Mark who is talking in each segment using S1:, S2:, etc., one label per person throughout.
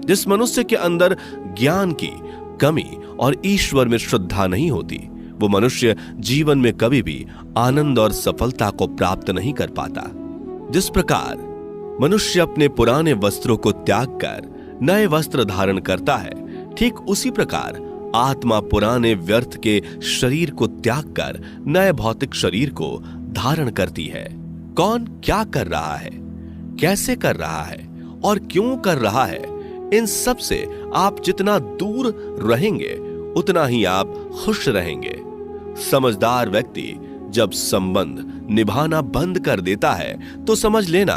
S1: जिस मनुष्य के अंदर ज्ञान की कमी और ईश्वर में श्रद्धा नहीं होती, वो मनुष्य जीवन में कभी भी आनंद और सफलता को प्राप्त नहीं कर पाता। जिस प्रकार मनुष्य अपने पुराने वस्त्रों को त्याग कर नए वस्त्र धारण करता है, ठीक उसी प्रकार आत्मा पुराने व्यर्थ के शरीर को त्याग कर नए भौतिक शरीर को धारण करती है। कौन क्या कर रहा है, कैसे कर रहा है और क्यों कर रहा है, इन सब से आप जितना दूर रहेंगे उतना ही आप खुश रहेंगे। समझदार व्यक्ति जब संबंध निभाना बंद कर देता है तो समझ लेना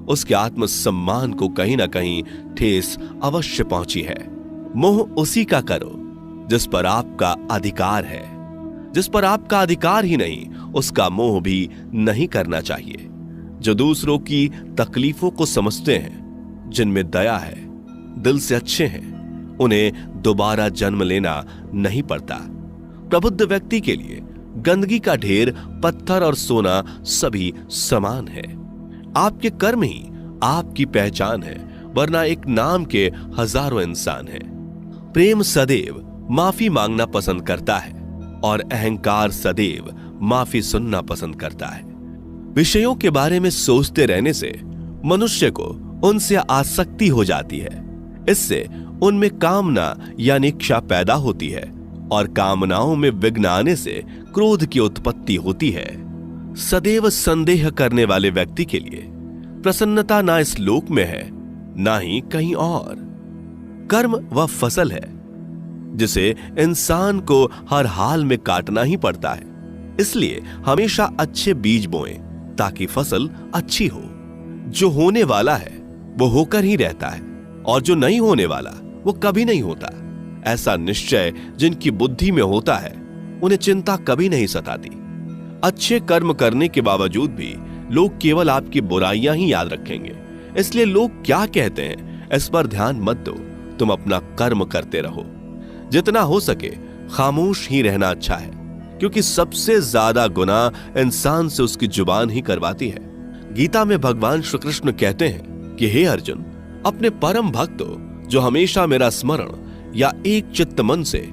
S1: उसके आत्मसम्मान को कहीं ना कहीं ठेस अवश्य पहुंची है। मोह उसी का करो जिस पर आपका अधिकार है। जिस पर आपका अधिकार ही नहीं, उसका मोह भी नहीं करना चाहिए। जो दूसरों की तकलीफों को समझते हैं, जिनमें दया है, दिल से अच्छे हैं, उन्हें दोबारा जन्म लेना नहीं पड़ता। प्रबुद्ध व्यक्ति के लिए गंदगी का ढेर, पत्थर और सोना सभी समान है। आपके कर्म ही आपकी पहचान है, वरना एक नाम के हजारों इंसान हैं। प्रेम सदैव माफी मांगना पसंद करता है और अहंकार सदैव माफी सुनना पसंद करता है। विषयों के बारे में सोचते रहने से मनुष्य को उनसे आसक्ति हो जाती है। इससे उनमें कामना यानी इच्छा पैदा होती है और कामनाओं में विघ्न आने से क्रोध की उत्पत्ति होती है। सदैव संदेह करने वाले व्यक्ति के लिए प्रसन्नता ना इस लोक में है, ना ही कहीं और। कर्म वह फसल है जिसे इंसान को हर हाल में काटना ही पड़ता है। इसलिए हमेशा अच्छे बीज बोएं ताकि फसल अच्छी हो। जो होने वाला है वो होकर ही रहता है और जो नहीं होने वाला वो कभी नहीं होता। ऐसा निश्चय जिनकी बुद्धि में होता है, उन्हें चिंता कभी नहीं सताती। अच्छे कर्म करने के बावजूद भी लोग केवल आपकी बुराइयां ही याद रखेंगे। इसलिए लोग क्या कहते हैं इस पर ध्यान मत दो, तुम अपना कर्म करते रहो। जितना हो सके खामोश ही रहना अच्छा है, क्योंकि सबसे ज्यादा गुनाह इंसान से उसकी जुबान ही करवाती है। गीता में भगवान श्री कृष्ण कहते हैं कि हे अर्जुन, अपने परम भक्तों जो हमेशा मेरा स्मरण या एक चित्त मन से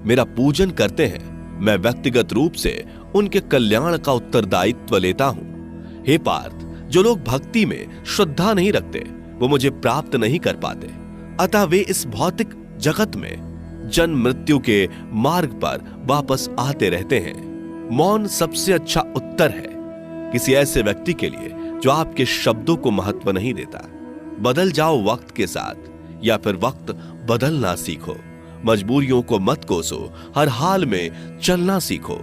S1: मेरा पूजन करते हैं, मैं व्यक्तिगत रूप से उनके कल्याण का उत्तरदायित्व लेता हूं। हे पार्थ, जो लोग भक्ति में श्रद्धा नहीं रखते वो मुझे प्राप्त नहीं कर पाते। अतः वे इस भौतिक जगत में जन्म मृत्यु के मार्ग पर वापस आते रहते हैं। मौन सबसे अच्छा उत्तर है किसी ऐसे व्यक्ति के लिए जो आपके शब्दों को महत्व नहीं देता। बदल जाओ वक्त के साथ, या फिर वक्त बदलना सीखो। मजबूरियों को मत कोसो, हर हाल में चलना सीखो।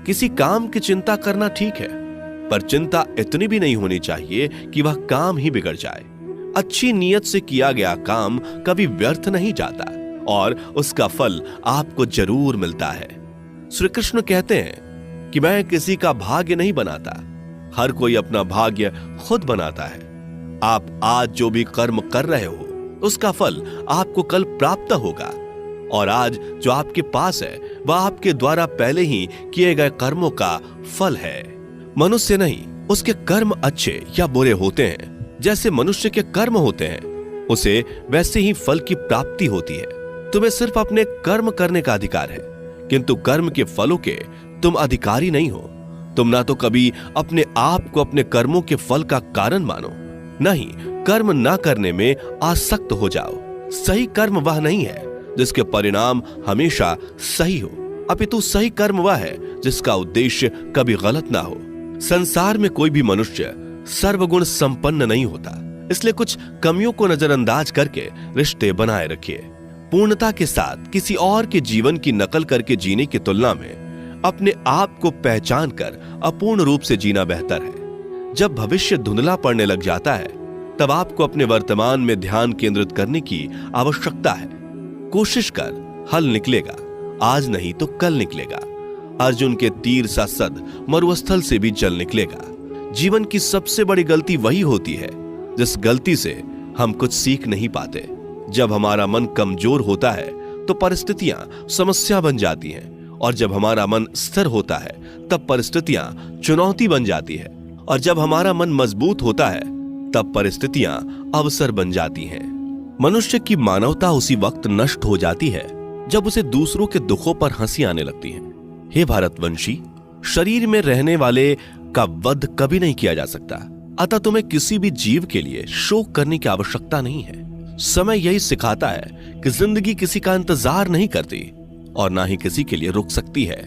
S1: किसी काम की चिंता करना ठीक है, पर चिंता इतनी भी नहीं होनी चाहिए कि वह काम ही बिगड़ जाए। अच्छी नीयत से किया गया काम कभी व्यर्थ नहीं जाता और उसका फल आपको जरूर मिलता है। श्री कृष्ण कहते हैं कि मैं किसी का भाग्य नहीं बनाता, हर कोई अपना भाग्य खुद बनाता है। आप आज जो भी कर्म कर रहे हो उसका फल आपको कल प्राप्त होगा, और आज जो आपके पास है वह आपके द्वारा पहले ही किए गए कर्मों का फल है। मनुष्य नहीं, उसके कर्म अच्छे या बुरे होते हैं, जैसे मनुष्य के कर्म होते हैं उसे वैसे ही फल की प्राप्ति होती है। तुम्हें सिर्फ अपने कर्म करने का अधिकार है, किंतु कर्म के फलों के तुम अधिकारी नहीं हो। तुम ना तो कभी अपने आप को अपने कर्मों के फल का कारण मानो, नहीं कर्म ना करने में आसक्त हो जाओ। सही कर्म वह नहीं है जिसके परिणाम हमेशा सही हो, अपितु सही कर्म वह है जिसका उद्देश्य कभी गलत ना हो। संसार में कोई भी मनुष्य सर्वगुण संपन्न नहीं होता, इसलिए कुछ कमियों को नजरअंदाज करके रिश्ते बनाए रखिए। पूर्णता के साथ किसी और के जीवन की नकल करके जीने की तुलना में अपने आप को पहचान कर अपूर्ण रूप से जीना बेहतर है। जब भविष्य धुंधला पड़ने लग जाता है तब आपको अपने वर्तमान में ध्यान केंद्रित करने की आवश्यकता है। कोशिश कर, हल निकलेगा, आज नहीं तो कल निकलेगा। अर्जुन के तीर सा सद मरुस्थल से भी जल निकलेगा। जीवन की सबसे बड़ी गलती वही होती है जिस गलती से हम कुछ सीख नहीं पाते। जब हमारा मन कमजोर होता है तो परिस्थितियां समस्या बन जाती हैं, और जब हमारा मन स्थिर होता है तब परिस्थितियां चुनौती बन जाती है, और जब हमारा मन मजबूत होता है तब परिस्थितियां अवसर बन जाती हैं। मनुष्य की मानवता उसी वक्त नष्ट हो जाती है जब उसे दूसरों के दुखों पर हंसी आने लगती है। हे भारतवंशी, शरीर में रहने वाले का वध कभी नहीं किया जा सकता, अतः तुम्हें किसी भी जीव के लिए शोक करने की आवश्यकता नहीं है। समय यही सिखाता है कि जिंदगी किसी का इंतजार नहीं करती और ना ही किसी के लिए रुक सकती है।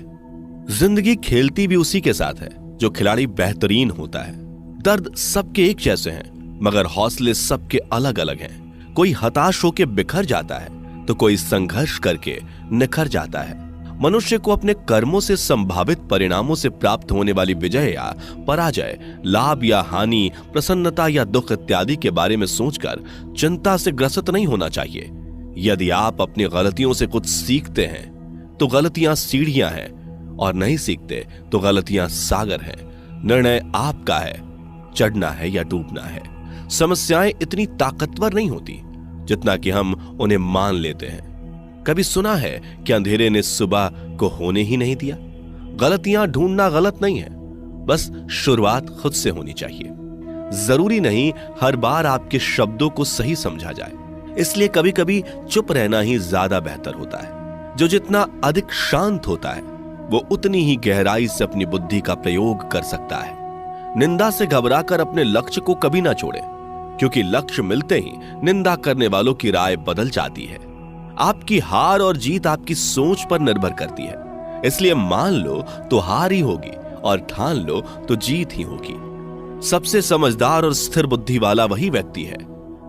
S1: जिंदगी खेलती भी उसी के साथ है जो खिलाड़ी बेहतरीन होता है। दर्द सबके एक जैसे हैं, मगर हौसले सबके अलग अलग हैं। कोई हताश होकर बिखर जाता है तो कोई संघर्ष करके निखर जाता है। मनुष्य को अपने कर्मों से संभावित परिणामों से प्राप्त होने वाली विजय या पराजय, लाभ या हानि, प्रसन्नता या दुख इत्यादि के बारे में सोचकर चिंता से ग्रसित नहीं होना चाहिए। यदि आप अपनी गलतियों से कुछ सीखते हैं तो गलतियां सीढ़ियां हैं, और नहीं सीखते तो गलतियां सागर हैं। निर्णय आपका है, चढ़ना है या डूबना है। समस्याएं इतनी ताकतवर नहीं होती जितना कि हम उन्हें मान लेते हैं। कभी सुना है कि अंधेरे ने सुबह को होने ही नहीं दिया? गलतियां ढूंढना गलत नहीं है, बस शुरुआत खुद से होनी चाहिए। जरूरी नहीं हर बार आपके शब्दों को सही समझा जाए, इसलिए कभी कभी चुप रहना ही ज्यादा बेहतर होता है। जो जितना अधिक शांत होता है वो उतनी ही गहराई से अपनी बुद्धि का प्रयोग कर सकता है। निंदा से घबराकर अपने लक्ष्य को कभी ना छोड़े, क्योंकि लक्ष्य मिलते ही निंदा करने वालों की राय बदल जाती है। आपकी हार और जीत आपकी सोच पर निर्भर करती है, इसलिए मान लो तो हार ही होगी और ठान लो तो जीत ही होगी। सबसे समझदार और स्थिर बुद्धि वाला वही व्यक्ति है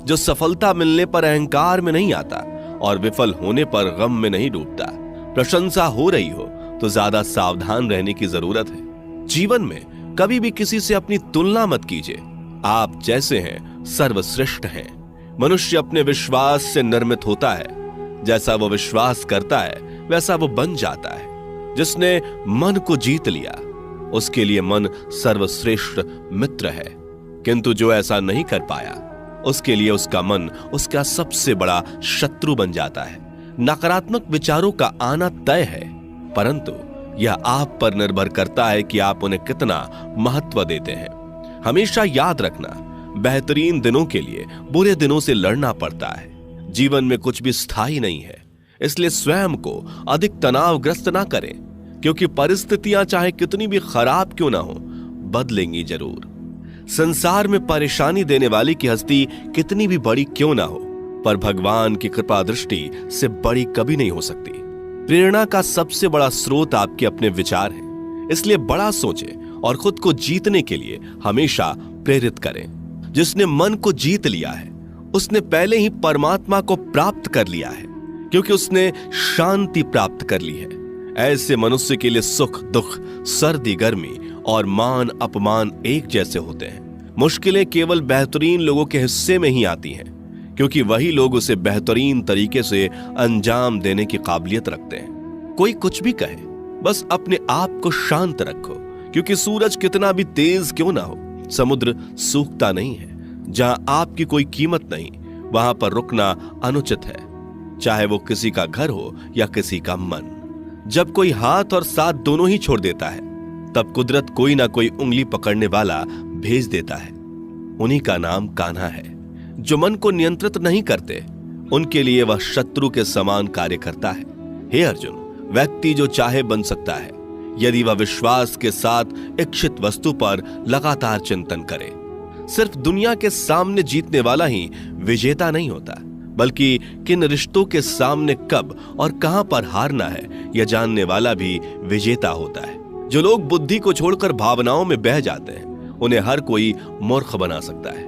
S1: जो सफलता मिलने पर अहंकार में नहीं आता और विफल होने पर गम में नहीं डूबता। प्रशंसा हो रही हो तो ज्यादा सावधान रहने की जरूरत है। जीवन में कभी भी किसी से अपनी तुलना मत कीजिए। आप जैसे हैं सर्वश्रेष्ठ हैं। मनुष्य अपने विश्वास से निर्मित होता है। जैसा वो विश्वास करता है वैसा वो बन जाता है। जिसने मन को जीत लिया उसके लिए मन सर्वश्रेष्ठ मित्र है, किंतु जो ऐसा नहीं कर पाया उसके लिए उसका मन उसका सबसे बड़ा शत्रु बन जाता है। नकारात्मक विचारों का आना तय है, परंतु यह आप पर निर्भर करता है कि आप उन्हें कितना महत्व देते हैं। हमेशा याद रखना, बेहतरीन दिनों के लिए बुरे दिनों से लड़ना पड़ता है। जीवन में कुछ भी स्थायी नहीं है, इसलिए स्वयं को अधिक तनावग्रस्त ना करें, क्योंकि परिस्थितियां चाहे कितनी भी खराब क्यों ना हो, बदलेंगी जरूर। संसार में परेशानी देने वाली की हस्ती कितनी भी बड़ी क्यों ना हो, पर भगवान की कृपा दृष्टि से बड़ी कभी नहीं हो सकती। प्रेरणा का सबसे बड़ा स्रोत आपके अपने विचार हैं, इसलिए बड़ा सोचें और खुद को जीतने के लिए हमेशा प्रेरित करें। जिसने मन को जीत लिया है उसने पहले ही परमात्मा को प्राप्त कर लिया है, क्योंकि उसने शांति प्राप्त कर ली है। ऐसे मनुष्य के लिए सुख दुख, सर्दी गर्मी और मान अपमान एक जैसे होते हैं। मुश्किलें केवल बेहतरीन लोगों के हिस्से में ही आती हैं, क्योंकि वही लोग उसे बेहतरीन तरीके से अंजाम देने की काबिलियत रखते हैं। कोई कुछ भी कहे, बस अपने आप को शांत रखो, क्योंकि सूरज कितना भी तेज क्यों ना हो, समुद्र सूखता नहीं है। जहां आपकी कोई कीमत नहीं, वहां पर रुकना अनुचित है, चाहे वो किसी का घर हो या किसी का मन। जब कोई हाथ और साथ दोनों ही छोड़ देता है, तब कुदरत कोई ना कोई उंगली पकड़ने वाला भेज देता है। उन्हीं का नाम कान्हा है। जो मन को नियंत्रित नहीं करते, उनके लिए वह शत्रु के समान कार्य करता है। हे अर्जुन, व्यक्ति जो चाहे बन सकता है, यदि वह विश्वास के साथ इच्छित वस्तु पर लगातार चिंतन करे। सिर्फ दुनिया के सामने जीतने वाला ही विजेता नहीं होता, बल्कि किन रिश्तों के सामने कब और कहां पर हारना है यह जानने वाला भी विजेता होता है। जो लोग बुद्धि को छोड़कर भावनाओं में बह जाते हैं, उन्हें हर कोई मूर्ख बना सकता है।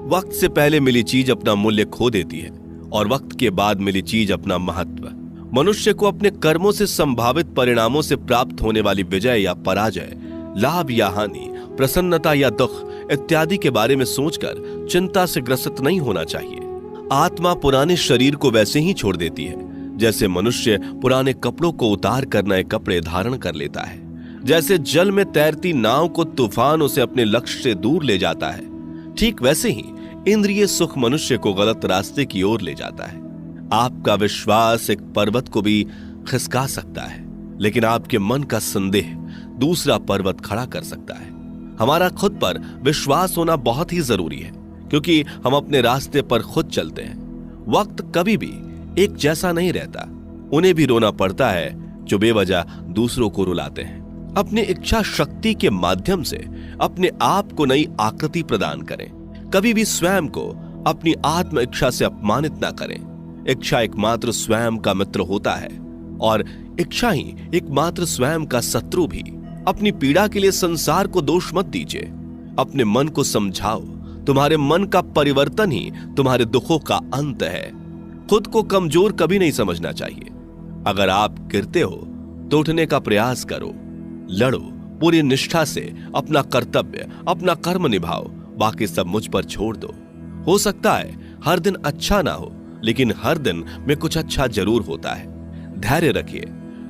S1: वक्त से पहले मिली चीज अपना मूल्य खो देती है और वक्त के बाद मिली चीज अपना महत्व। मनुष्य को अपने कर्मों से संभावित परिणामों से प्राप्त होने वाली विजय या पराजय, लाभ या हानि, प्रसन्नता या दुख इत्यादि के बारे में सोचकर चिंता से ग्रसित नहीं होना चाहिए। आत्मा पुराने शरीर को वैसे ही छोड़ देती है जैसे मनुष्य पुराने कपड़ों को उतार कर नए कपड़े धारण कर लेता है। जैसे जल में तैरती नाव को तूफान उसे अपने लक्ष्य से दूर ले जाता है, ठीक वैसे ही इंद्रिय सुख मनुष्य को गलत रास्ते की ओर ले जाता है। आपका विश्वास एक पर्वत को भी खिसका सकता है, लेकिन आपके मन का संदेह दूसरा पर्वत खड़ा कर सकता है। हमारा खुद पर विश्वास होना बहुत ही जरूरी है, क्योंकि हम अपने रास्ते पर खुद चलते हैं। वक्त कभी भी एक जैसा नहीं रहता। उन्हें भी रोना पड़ता है जो बेवजह दूसरों को रुलाते हैं। अपनी इच्छा शक्ति के माध्यम से अपने आप को नई आकृति प्रदान करें। कभी भी स्वयं को अपनी आत्म इच्छा से अपमानित ना करें। इच्छा एकमात्र स्वयं का मित्र होता है और इच्छा ही एकमात्र स्वयं का शत्रु भी। अपनी पीड़ा के लिए संसार को दोष मत दीजिए। अपने मन को समझाओ। तुम्हारे मन का परिवर्तन ही तुम्हारे दुखों का अंत है। खुद को कमजोर कभी नहीं समझना चाहिए। अगर आप गिरते हो तो उठने का प्रयास करो। लड़ो पूरी निष्ठा से अपना कर्तव्य, अपना कर्म निभाओ। बाकी सब मुझ पर छोड़ दो। हो सकता है हर दिन अच्छा ना हो, लेकिन हर दिन में कुछ अच्छा जरूर होता है। धैर्य रखिए।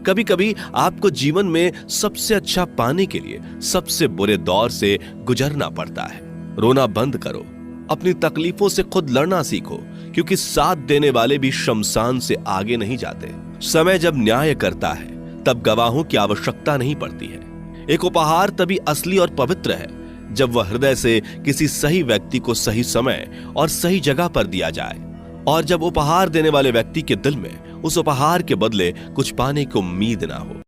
S1: कभी कभी आपको जीवन में सबसे अच्छा पाने के लिए सबसे बुरे दौर से गुजरना पड़ता है। रोना बंद करो। अपनी तकलीफों से खुद लड़ना सीखो, क्योंकि साथ देने वाले भी शमशान से आगे नहीं जाते। समय जब न्याय करता है तब गवाहों की आवश्यकता नहीं पड़ती है। एक उपहार तभी असली और पवित्र है जब वह हृदय से किसी सही व्यक्ति को सही समय और सही जगह पर दिया जाए, और जब उपहार देने वाले व्यक्ति के दिल में उस उपहार के बदले कुछ पाने की उम्मीद ना हो।